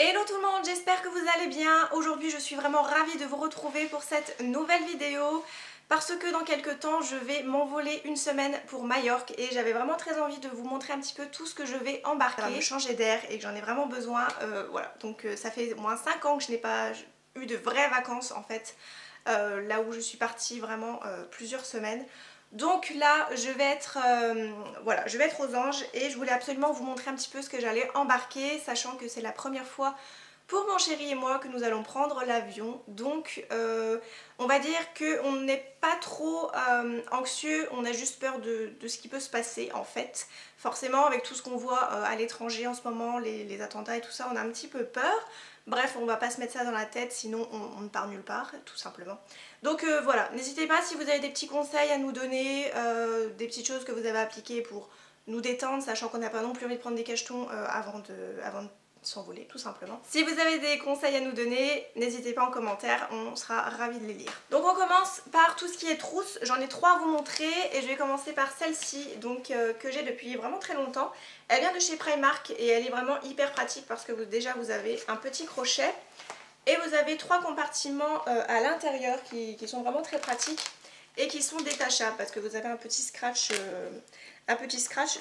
Hello tout le monde, j'espère que vous allez bien. Aujourd'hui je suis vraiment ravie de vous retrouver pour cette nouvelle vidéo parce que dans quelques temps je vais m'envoler une semaine pour Majorque et j'avais vraiment très envie de vous montrer un petit peu tout ce que je vais embarquer. Ça va me changer d'air et que j'en ai vraiment besoin, voilà. Donc ça fait au moins 5 ans que je n'ai pas eu de vraies vacances en fait, là où je suis partie vraiment plusieurs semaines. Donc là je vais être voilà, je vais être aux Anges et je voulais absolument vous montrer un petit peu ce que j'allais embarquer, sachant que c'est la première fois pour mon chéri et moi que nous allons prendre l'avion. Donc on va dire qu'on n'est pas trop anxieux, on a juste peur de ce qui peut se passer en fait. Forcément avec tout ce qu'on voit à l'étranger en ce moment, les attentats et tout ça, on a un petit peu peur. Bref, on va pas se mettre ça dans la tête, sinon on ne part nulle part, tout simplement. Donc voilà, n'hésitez pas si vous avez des petits conseils à nous donner, des petites choses que vous avez appliquées pour nous détendre, sachant qu'on n'a pas non plus envie de prendre des cachetons avant de s'envoler, tout simplement. Si vous avez des conseils à nous donner, n'hésitez pas en commentaire, on sera ravis de les lire. Donc on commence par tout ce qui est trousse, j'en ai 3 à vous montrer et je vais commencer par celle-ci, donc que j'ai depuis vraiment très longtemps. Elle vient de chez Primark et elle est vraiment hyper pratique parce que déjà vous avez un petit crochet et vous avez 3 compartiments à l'intérieur qui sont vraiment très pratiques et qui sont détachables parce que vous avez un petit scratch,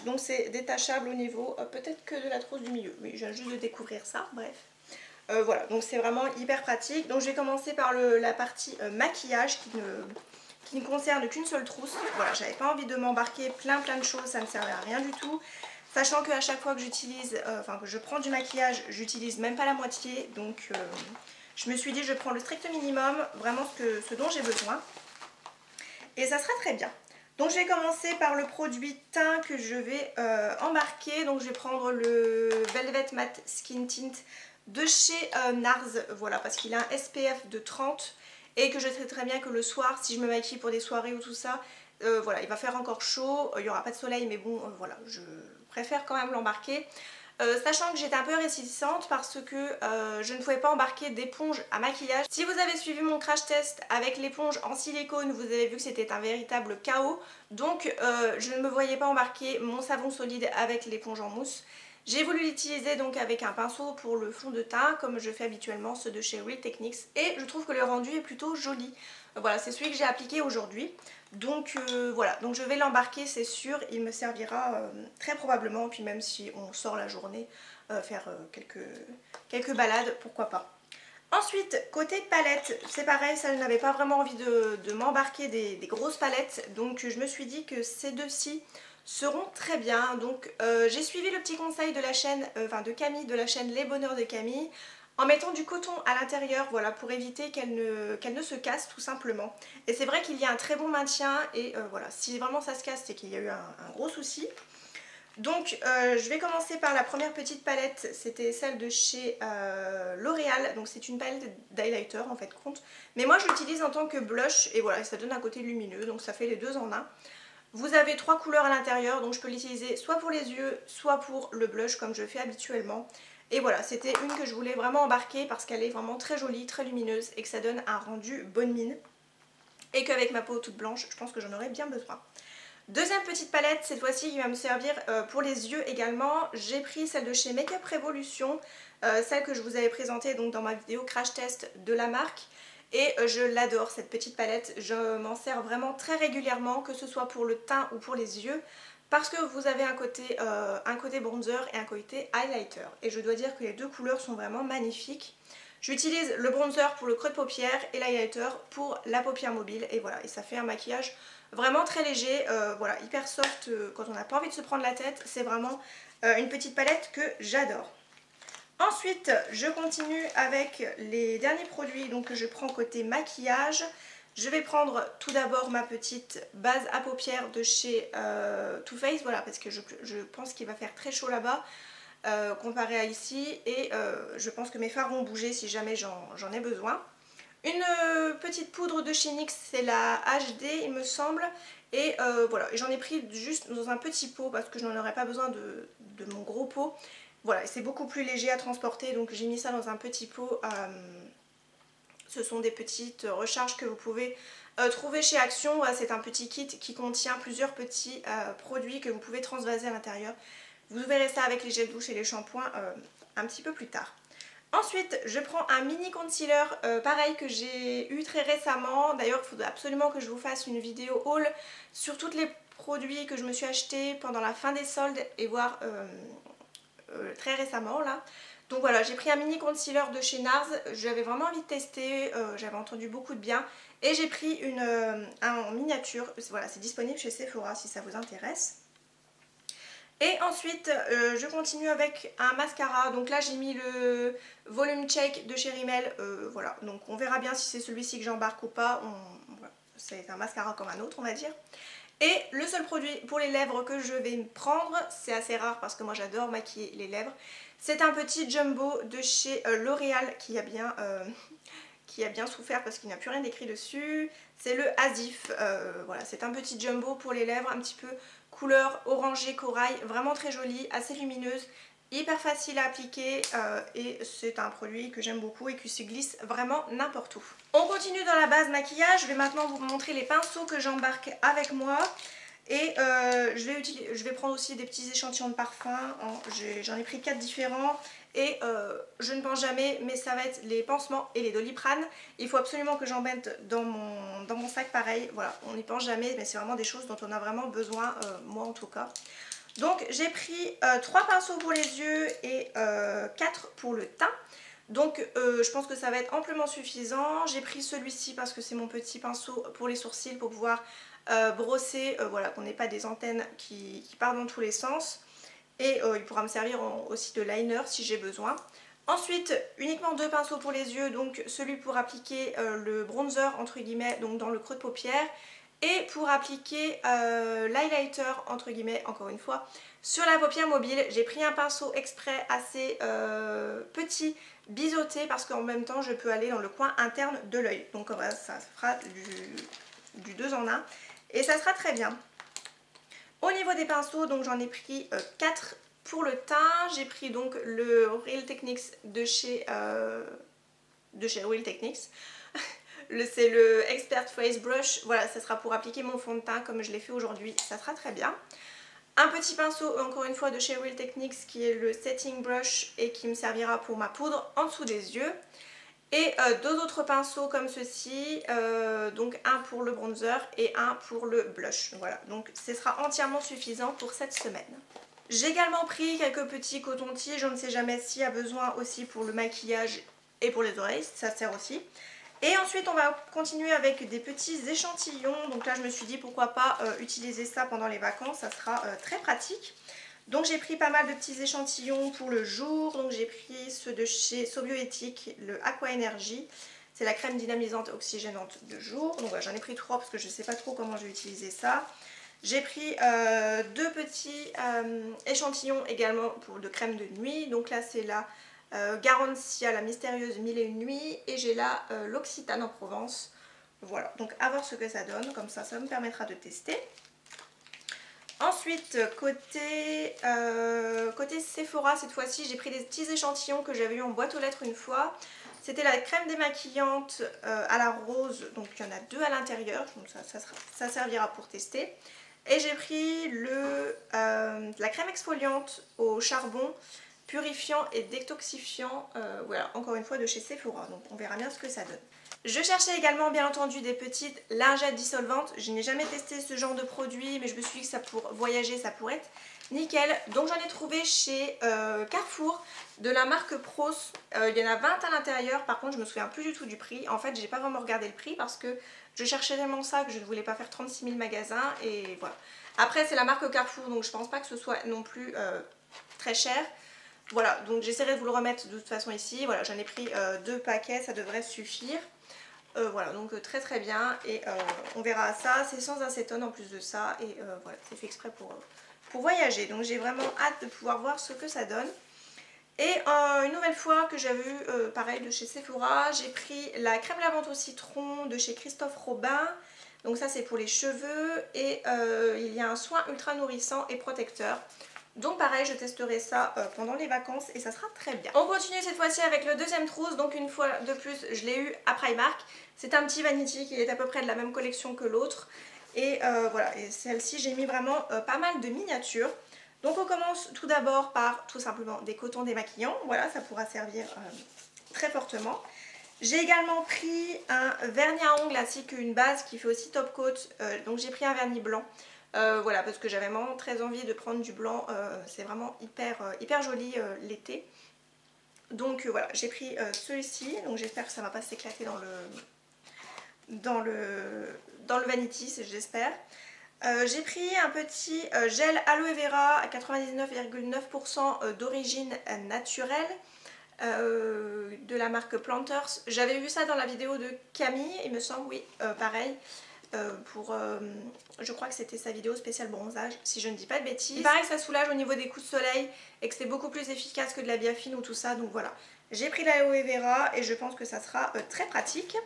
donc c'est détachable au niveau peut-être que de la trousse du milieu. Oui, je viens juste de découvrir ça, bref. Voilà, donc c'est vraiment hyper pratique. Donc je vais commencer par la partie maquillage qui ne concerne qu'une seule trousse. Voilà, j'avais pas envie de m'embarquer plein de choses, ça ne servait à rien du tout. Sachant qu'à chaque fois que j'utilise, que je prends du maquillage, j'utilise même pas la moitié. Donc je me suis dit je prends le strict minimum, vraiment ce dont j'ai besoin. Et ça sera très bien. Donc je vais commencer par le produit teint que je vais embarquer. Donc je vais prendre le Velvet Matte Skin Tint de chez NARS. Voilà, parce qu'il a un SPF de 30 et que je sais très bien que le soir, si je me maquille pour des soirées ou tout ça, voilà, il va faire encore chaud. Il n'y aura pas de soleil, mais bon, voilà, je préfère quand même l'embarquer. Sachant que j'étais un peu réticente parce que je ne pouvais pas embarquer d'éponge à maquillage. Si vous avez suivi mon crash test avec l'éponge en silicone, vous avez vu que c'était un véritable chaos. Donc je ne me voyais pas embarquer mon savon solide avec l'éponge en mousse. J'ai voulu l'utiliser donc avec un pinceau pour le fond de teint comme je fais habituellement ceux de chez Real Techniques et je trouve que le rendu est plutôt joli. Voilà, c'est celui que j'ai appliqué aujourd'hui. Donc voilà, donc je vais l'embarquer, c'est sûr, il me servira très probablement, puis même si on sort la journée, faire quelques balades, pourquoi pas. Ensuite, côté palette, c'est pareil, ça je n'avais pas vraiment envie de m'embarquer des grosses palettes, donc je me suis dit que ces deux-ci seront très bien. Donc j'ai suivi le petit conseil de la chaîne, de Camille, de la chaîne Les Bonheurs de Camille, en mettant du coton à l'intérieur, voilà, pour éviter qu'elle ne se casse tout simplement. Et c'est vrai qu'il y a un très bon maintien et voilà, si vraiment ça se casse, c'est qu'il y a eu un gros souci. Donc je vais commencer par la première petite palette, c'était celle de chez L'Oréal, donc c'est une palette d'highlighter en fait compte. Mais moi je l'utilise en tant que blush et voilà, ça donne un côté lumineux, donc ça fait les deux en un. Vous avez 3 couleurs à l'intérieur, donc je peux l'utiliser soit pour les yeux, soit pour le blush comme je fais habituellement. Et voilà, c'était une que je voulais vraiment embarquer parce qu'elle est vraiment très jolie, très lumineuse et que ça donne un rendu bonne mine. Et qu'avec ma peau toute blanche, je pense que j'en aurais bien besoin. Deuxième petite palette, cette fois-ci qui va me servir pour les yeux également. J'ai pris celle de chez Makeup Revolution, celle que je vous avais présentée donc dans ma vidéo crash test de la marque. Et je l'adore cette petite palette, je m'en sers vraiment très régulièrement, que ce soit pour le teint ou pour les yeux. Parce que vous avez un côté bronzer et un côté highlighter. Et je dois dire que les deux couleurs sont vraiment magnifiques. J'utilise le bronzer pour le creux de paupière et l'highlighter pour la paupière mobile. Et voilà, et ça fait un maquillage vraiment très léger, voilà, hyper soft quand on n'a pas envie de se prendre la tête. C'est vraiment une petite palette que j'adore. Ensuite, je continue avec les derniers produits donc, que je prends côté maquillage. Je vais prendre tout d'abord ma petite base à paupières de chez Too Faced, voilà, parce que je pense qu'il va faire très chaud là-bas comparé à ici. Et je pense que mes fards vont bouger si jamais j'en ai besoin. Une petite poudre de chez NYX, c'est la HD il me semble. Et voilà, j'en ai pris juste dans un petit pot parce que je n'en aurais pas besoin de mon gros pot. Voilà, c'est beaucoup plus léger à transporter, donc j'ai mis ça dans un petit pot. Ce sont des petites recharges que vous pouvez trouver chez Action. C'est un petit kit qui contient plusieurs petits produits que vous pouvez transvaser à l'intérieur. Vous verrez ça avec les gels douche et les shampoings un petit peu plus tard. Ensuite, je prends un mini concealer, pareil que j'ai eu très récemment. D'ailleurs, il faudrait absolument que je vous fasse une vidéo haul sur tous les produits que je me suis achetés pendant la fin des soldes et voire très récemment là. Donc voilà, j'ai pris un mini concealer de chez NARS, j'avais vraiment envie de tester, j'avais entendu beaucoup de bien. Et j'ai pris un miniature, voilà, c'est disponible chez Sephora si ça vous intéresse. Et ensuite, je continue avec un mascara. Donc là, j'ai mis le Volume Check de chez Rimmel. Voilà, donc on verra bien si c'est celui-ci que j'embarque ou pas. Voilà. C'est un mascara comme un autre, on va dire. Et le seul produit pour les lèvres que je vais prendre, c'est assez rare parce que moi j'adore maquiller les lèvres. C'est un petit jumbo de chez L'Oréal qui a bien souffert parce qu'il n'y a plus rien d'écrit dessus. C'est le Asif, voilà, c'est un petit jumbo pour les lèvres, un petit peu couleur orangé corail, vraiment très jolie, assez lumineuse, hyper facile à appliquer et c'est un produit que j'aime beaucoup et qui se glisse vraiment n'importe où. On continue dans la base maquillage, je vais maintenant vous montrer les pinceaux que j'embarque avec moi. Et je vais prendre aussi des petits échantillons de parfum, j'en ai pris 4 différents et je ne pense jamais, mais ça va être les pansements et les Doliprane. Il faut absolument que j'en mette dans mon sac pareil, voilà, on n'y pense jamais mais c'est vraiment des choses dont on a vraiment besoin, moi en tout cas. Donc j'ai pris 3 pinceaux pour les yeux et 4 pour le teint. Donc je pense que ça va être amplement suffisant. J'ai pris celui-ci parce que c'est mon petit pinceau pour les sourcils pour pouvoir brosser, voilà, qu'on n'ait pas des antennes qui partent dans tous les sens. Et il pourra me servir aussi de liner si j'ai besoin. Ensuite, uniquement 2 pinceaux pour les yeux, donc celui pour appliquer le bronzer entre guillemets, donc dans le creux de paupière. Et pour appliquer l'highlighter entre guillemets, encore une fois, sur la paupière mobile. J'ai pris un pinceau exprès assez petit, biseauté, parce qu'en même temps je peux aller dans le coin interne de l'œil. Donc voilà, ça fera du 2 en 1 et ça sera très bien. Au niveau des pinceaux, donc j'en ai pris 4 pour le teint. J'ai pris donc le Real Techniques de chez Real Techniques. C'est le Expert Face Brush, voilà, ça sera pour appliquer mon fond de teint comme je l'ai fait aujourd'hui, ça sera très bien. Un petit pinceau, encore une fois, de chez Real Techniques qui est le Setting Brush et qui me servira pour ma poudre en dessous des yeux. Et 2 autres pinceaux comme ceci, donc un pour le bronzer et un pour le blush. Voilà, donc ce sera entièrement suffisant pour cette semaine. J'ai également pris quelques petits cotons-tiges, je ne sais jamais s'il y a besoin aussi pour le maquillage et pour les oreilles, ça sert aussi. Et ensuite on va continuer avec des petits échantillons, donc là je me suis dit pourquoi pas utiliser ça pendant les vacances, ça sera très pratique. Donc j'ai pris pas mal de petits échantillons pour le jour, donc j'ai pris ceux de chez Sobioéthique, le Aqua Energy, c'est la crème dynamisante oxygénante de jour, donc voilà, j'en ai pris 3 parce que je ne sais pas trop comment je vais utiliser ça. J'ai pris 2 petits échantillons également de crème de nuit, donc là c'est la Garancia, la mystérieuse 1001 nuits, et j'ai là l'Occitane en Provence. Voilà, donc à voir ce que ça donne, comme ça me permettra de tester. Ensuite, côté Sephora, cette fois-ci, j'ai pris des petits échantillons que j'avais eu en boîte aux lettres une fois. C'était la crème démaquillante à la rose, donc il y en a 2 à l'intérieur, donc ça servira pour tester. Et j'ai pris la crème exfoliante au charbon, purifiant et détoxifiant, voilà, encore une fois de chez Sephora, donc on verra bien ce que ça donne. Je cherchais également bien entendu des petites lingettes dissolvantes, je n'ai jamais testé ce genre de produit mais je me suis dit que ça pour voyager ça pourrait être nickel. Donc j'en ai trouvé chez Carrefour de la marque Pros, il y en a 20 à l'intérieur, par contre je me souviens plus du tout du prix. En fait j'ai pas vraiment regardé le prix parce que je cherchais tellement ça que je ne voulais pas faire 36 000 magasins et voilà. Après c'est la marque Carrefour donc je pense pas que ce soit non plus très cher. Voilà, donc j'essaierai de vous le remettre de toute façon ici. Voilà, j'en ai pris 2 paquets, ça devrait suffire. Voilà, donc très très bien. Et on verra ça, c'est sans acétone en plus de ça. Et voilà, c'est fait exprès pour voyager. Donc j'ai vraiment hâte de pouvoir voir ce que ça donne. Et une nouvelle fois que j'avais eu, pareil, de chez Sephora, j'ai pris la crème lavante au citron de chez Christophe Robin. Donc ça c'est pour les cheveux. Et il y a un soin ultra nourrissant et protecteur. Donc pareil, je testerai ça pendant les vacances et ça sera très bien. On continue cette fois-ci avec le deuxième trousse, donc une fois de plus je l'ai eu à Primark. C'est un petit Vanity qui est à peu près de la même collection que l'autre. Et voilà, et celle-ci j'ai mis vraiment pas mal de miniatures. Donc on commence tout d'abord par tout simplement des cotons démaquillants. Voilà, ça pourra servir très fortement. J'ai également pris un vernis à ongles ainsi qu'une base qui fait aussi top coat. Donc j'ai pris un vernis blanc. Voilà, parce que j'avais vraiment très envie de prendre du blanc. C'est vraiment hyper joli l'été. Donc voilà, j'ai pris celui-ci. Donc j'espère que ça ne va pas s'éclater dans le vanity, j'espère. J'ai pris un petit gel aloe vera à 99,9% d'origine naturelle de la marque Planters. J'avais vu ça dans la vidéo de Camille, il me semble, oui, pareil. Je crois que c'était sa vidéo spéciale bronzage, si je ne dis pas de bêtises. Il paraît que ça soulage au niveau des coups de soleil et que c'est beaucoup plus efficace que de la biafine ou tout ça, donc voilà. J'ai pris l'aloe vera et je pense que ça sera très pratique.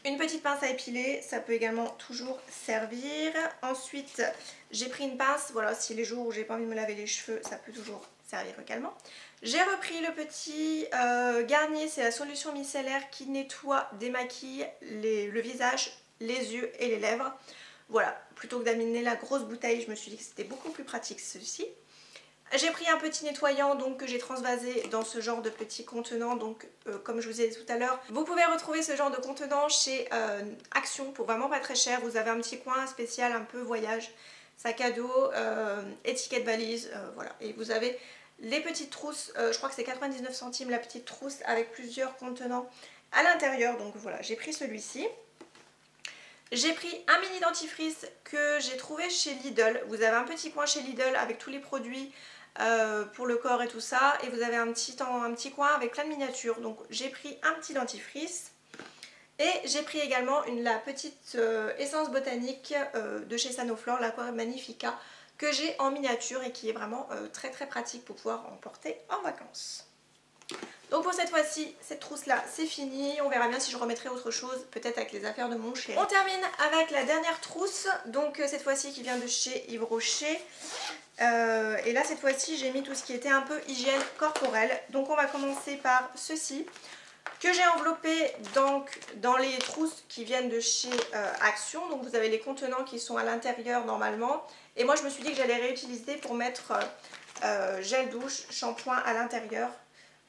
Une petite pince à épiler, ça peut également toujours servir. Ensuite, j'ai pris une pince, voilà, si les jours où j'ai pas envie de me laver les cheveux, ça peut toujours servir également. J'ai repris le petit Garnier, c'est la solution micellaire qui nettoie, démaquille le visage, les yeux et les lèvres. Voilà, plutôt que d'amener la grosse bouteille, je me suis dit que c'était beaucoup plus pratique celui-ci. J'ai pris un petit nettoyant donc que j'ai transvasé dans ce genre de petit contenant, donc comme je vous ai dit tout à l'heure, vous pouvez retrouver ce genre de contenant chez Action pour vraiment pas très cher. Vous avez un petit coin spécial un peu voyage, sac à dos, étiquette valise, voilà. Et vous avez les petites trousses, je crois que c'est 99 centimes la petite trousse avec plusieurs contenants à l'intérieur, donc voilà, j'ai pris celui-ci. J'ai pris un mini dentifrice que j'ai trouvé chez Lidl. Vous avez un petit coin chez Lidl avec tous les produits pour le corps et tout ça, et vous avez un petit coin avec plein de miniatures. Donc j'ai pris un petit dentifrice et j'ai pris également la petite essence botanique de chez Sanoflore, l'Aqua Magnifica, que j'ai en miniature et qui est vraiment très pratique pour pouvoir emporter en vacances. Donc pour cette fois-ci, cette trousse là c'est fini, on verra bien si je remettrai autre chose, peut-être avec les affaires de mon chéri. On termine avec la dernière trousse, donc cette fois-ci qui vient de chez Yves Rocher. Et là cette fois-ci j'ai mis tout ce qui était un peu hygiène corporelle. Donc on va commencer par ceci, que j'ai enveloppé donc dans les trousses qui viennent de chez Action. Donc vous avez les contenants qui sont à l'intérieur normalement. Et moi je me suis dit que j'allais réutiliser pour mettre gel douche, shampoing à l'intérieur.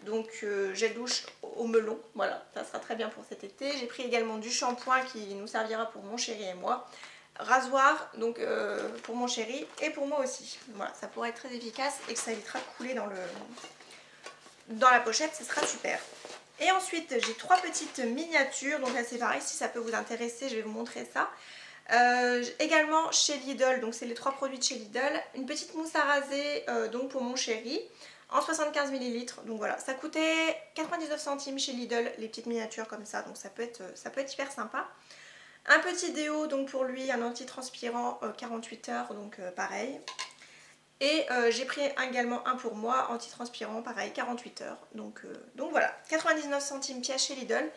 Donc gel douche au melon, voilà, ça sera très bien pour cet été. J'ai pris également du shampoing qui nous servira pour mon chéri et moi. Rasoir, donc pour mon chéri et pour moi aussi. Voilà, ça pourrait être très efficace et que ça évitera de couler dans la pochette, ce sera super. Et ensuite j'ai 3 petites miniatures, donc là c'est pareil, si ça peut vous intéresser, je vais vous montrer ça. Également chez Lidl, donc c'est les 3 produits de chez Lidl. Une petite mousse à raser donc pour mon chéri en 75 ml, donc voilà, ça coûtait 99 centimes chez Lidl, les petites miniatures comme ça, donc ça peut être hyper sympa. Un petit déo donc pour lui, un antitranspirant 48 heures, donc pareil. Et j'ai pris également un pour moi, antitranspirant, pareil, 48 heures. Donc voilà, 99 centimes pièce chez Lidl.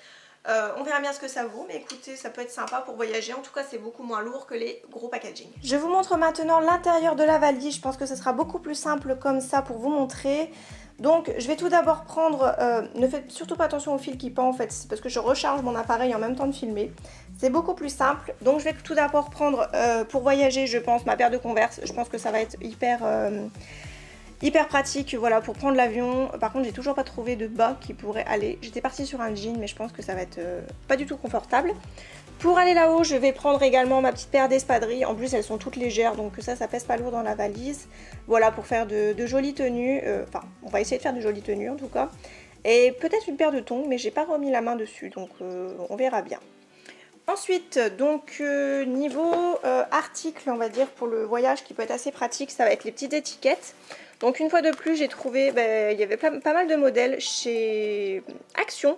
On verra bien ce que ça vaut, mais écoutez, ça peut être sympa pour voyager. En tout cas, c'est beaucoup moins lourd que les gros packaging. Je vous montre maintenant l'intérieur de la valise. Je pense que ce sera beaucoup plus simple comme ça pour vous montrer. Donc, je vais tout d'abord prendre... ne faites surtout pas attention au fil qui pend en fait, c'est parce que je recharge mon appareil en même temps de filmer. C'est beaucoup plus simple. Donc, je vais tout d'abord prendre, pour voyager, je pense, ma paire de Converse. Je pense que ça va être hyper pratique, voilà, pour prendre l'avion. Par contre j'ai toujours pas trouvé de bas qui pourrait aller. J'étais partie sur un jean mais je pense que ça va être pas du tout confortable. Pour aller là-haut je vais prendre également ma petite paire d'espadrilles. En plus elles sont toutes légères donc ça pèse pas lourd dans la valise. Voilà, pour faire de jolies tenues, enfin on va essayer de faire de jolies tenues en tout cas. Et peut-être une paire de tongs mais j'ai pas remis la main dessus donc on verra bien. Ensuite, donc niveau article, on va dire, pour le voyage qui peut être assez pratique, ça va être les petites étiquettes. Donc une fois de plus, j'ai trouvé, il y avait pas mal de modèles chez Action.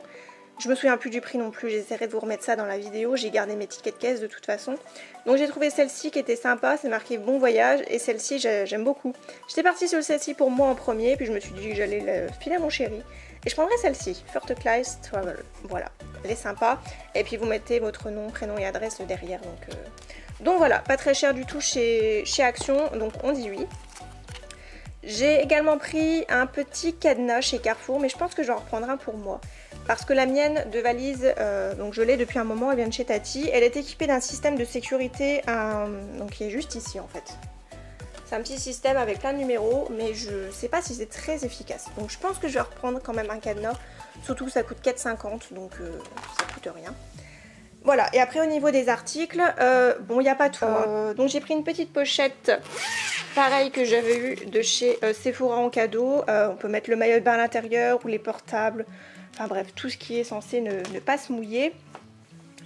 Je me souviens plus du prix non plus, j'essaierai de vous remettre ça dans la vidéo. J'ai gardé mes tickets de caisse de toute façon. Donc j'ai trouvé celle-ci qui était sympa, c'est marqué bon voyage. Et celle-ci, j'aime beaucoup. J'étais partie sur celle-ci pour moi en premier, puis je me suis dit que j'allais le filer à mon chéri. Et je prendrai celle-ci, First Travel. Voilà, elle est sympa. Et puis vous mettez votre nom, prénom et adresse derrière. Donc voilà, pas très cher du tout chez Action, donc on dit oui. J'ai également pris un petit cadenas chez Carrefour, mais je pense que je vais en reprendre un pour moi. Parce que la mienne de valise, donc je l'ai depuis un moment, elle vient de chez Tati. Elle est équipée d'un système de sécurité donc qui est juste ici en fait. C'est un petit système avec plein de numéros, mais je sais pas si c'est très efficace. Donc je pense que je vais reprendre quand même un cadenas, surtout que ça coûte 4,50 donc ça coûte rien. Voilà, et après au niveau des articles, bon il n'y a pas tout. Donc j'ai pris une petite pochette, pareil que j'avais eu de chez Sephora en cadeau. On peut mettre le maillot de bain à l'intérieur ou les portables, enfin bref, tout ce qui est censé ne pas se mouiller.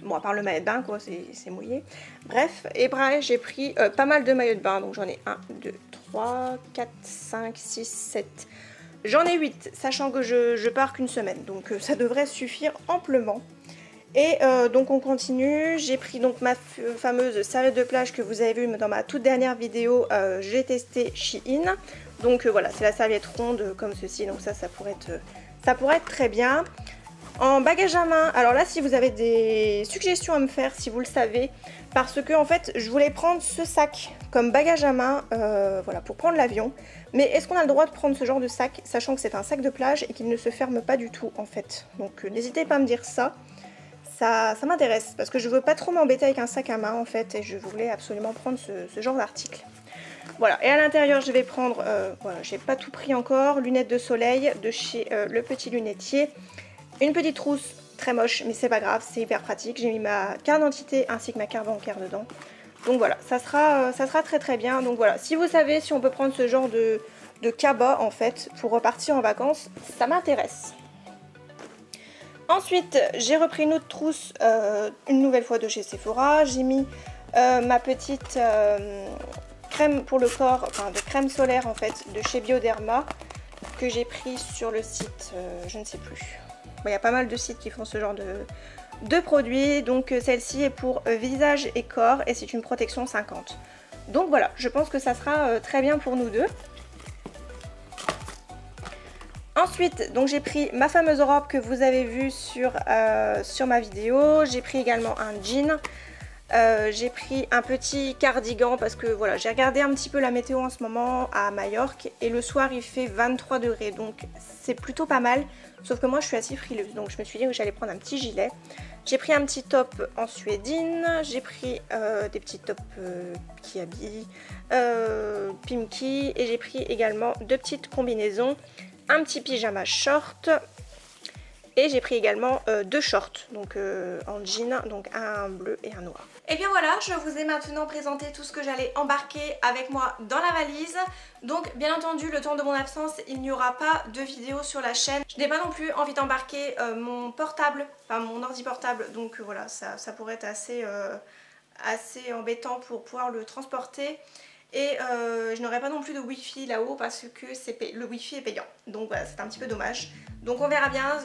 Bon, à part le maillot de bain, quoi, c'est mouillé. Bref, et pareil, j'ai pris pas mal de maillots de bain. Donc j'en ai 1, 2, 3, 4, 5, 6, 7. J'en ai 8, sachant que je pars qu'une semaine. Donc ça devrait suffire amplement. Et donc on continue. J'ai pris donc ma fameuse serviette de plage que vous avez vue dans ma toute dernière vidéo. J'ai testé Shein. Donc voilà, c'est la serviette ronde comme ceci. Donc ça pourrait être très bien. En bagage à main, alors là si vous avez des suggestions à me faire, si vous le savez, parce que en fait je voulais prendre ce sac comme bagage à main, voilà, pour prendre l'avion. Mais est-ce qu'on a le droit de prendre ce genre de sac, sachant que c'est un sac de plage et qu'il ne se ferme pas du tout en fait. Donc n'hésitez pas à me dire ça, ça m'intéresse, parce que je veux pas trop m'embêter avec un sac à main en fait, et je voulais absolument prendre ce genre d'article. Voilà, et à l'intérieur je vais prendre, voilà, j'ai pas tout pris encore, lunettes de soleil de chez Le Petit Lunetier. Une petite trousse, très moche, mais c'est pas grave, c'est hyper pratique. J'ai mis ma carte d'identité ainsi que ma carte bancaire dedans. Donc voilà, ça sera très très bien. Donc voilà, si vous savez si on peut prendre ce genre de cabas en fait pour repartir en vacances, ça m'intéresse. Ensuite, j'ai repris une autre trousse, une nouvelle fois de chez Sephora. J'ai mis ma petite crème pour le corps, enfin de crème solaire en fait, de chez Bioderma, que j'ai pris sur le site, je ne sais plus. Il y a pas mal de sites qui font ce genre de produits. Donc celle-ci est pour visage et corps et c'est une protection 50. Donc voilà, je pense que ça sera très bien pour nous deux. Ensuite, donc j'ai pris ma fameuse robe que vous avez vue sur ma vidéo. J'ai pris également un jean. J'ai pris un petit cardigan parce que voilà, j'ai regardé un petit peu la météo en ce moment à Majorque et le soir il fait 23 degrés, donc c'est plutôt pas mal, sauf que moi je suis assez frileuse, donc je me suis dit que j'allais prendre un petit gilet. J'ai pris un petit top en suédine, j'ai pris des petits tops qui habillent, Pimki, et j'ai pris également deux petites combinaisons, un petit pyjama short. Et j'ai pris également deux shorts, donc en jean, donc un bleu et un noir. Et bien voilà, je vous ai maintenant présenté tout ce que j'allais embarquer avec moi dans la valise. Donc bien entendu, le temps de mon absence, il n'y aura pas de vidéo sur la chaîne. Je n'ai pas non plus envie d'embarquer mon portable, enfin mon ordi portable, donc voilà, ça pourrait être assez embêtant pour pouvoir le transporter. Et je n'aurai pas non plus de wifi là-haut parce que le wifi est payant. Donc voilà, c'est un petit peu dommage. Donc on verra bien,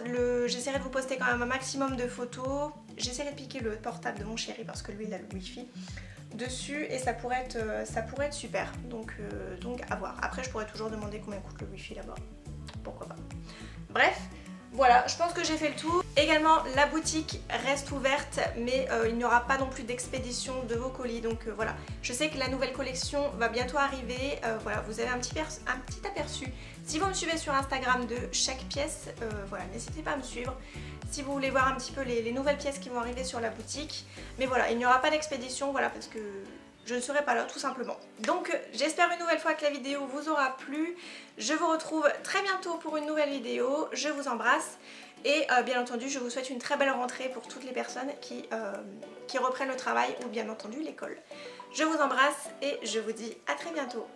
j'essaierai de vous poster quand même un maximum de photos. J'essaierai de piquer le portable de mon chéri parce que lui il a le wifi dessus et ça pourrait être super. Donc à voir. Après je pourrais toujours demander combien coûte le wifi là-bas. Pourquoi pas. Bref. Voilà, je pense que j'ai fait le tour. Également, la boutique reste ouverte, mais il n'y aura pas non plus d'expédition de vos colis. Donc voilà, je sais que la nouvelle collection va bientôt arriver. Voilà, vous avez un petit aperçu. Si vous me suivez sur Instagram de chaque pièce, voilà, n'hésitez pas à me suivre. Si vous voulez voir un petit peu les nouvelles pièces qui vont arriver sur la boutique. Mais voilà, il n'y aura pas d'expédition, voilà, parce que je ne serai pas là tout simplement. Donc j'espère une nouvelle fois que la vidéo vous aura plu. Je vous retrouve très bientôt pour une nouvelle vidéo. Je vous embrasse et bien entendu je vous souhaite une très belle rentrée pour toutes les personnes qui reprennent le travail ou bien entendu l'école. Je vous embrasse et je vous dis à très bientôt.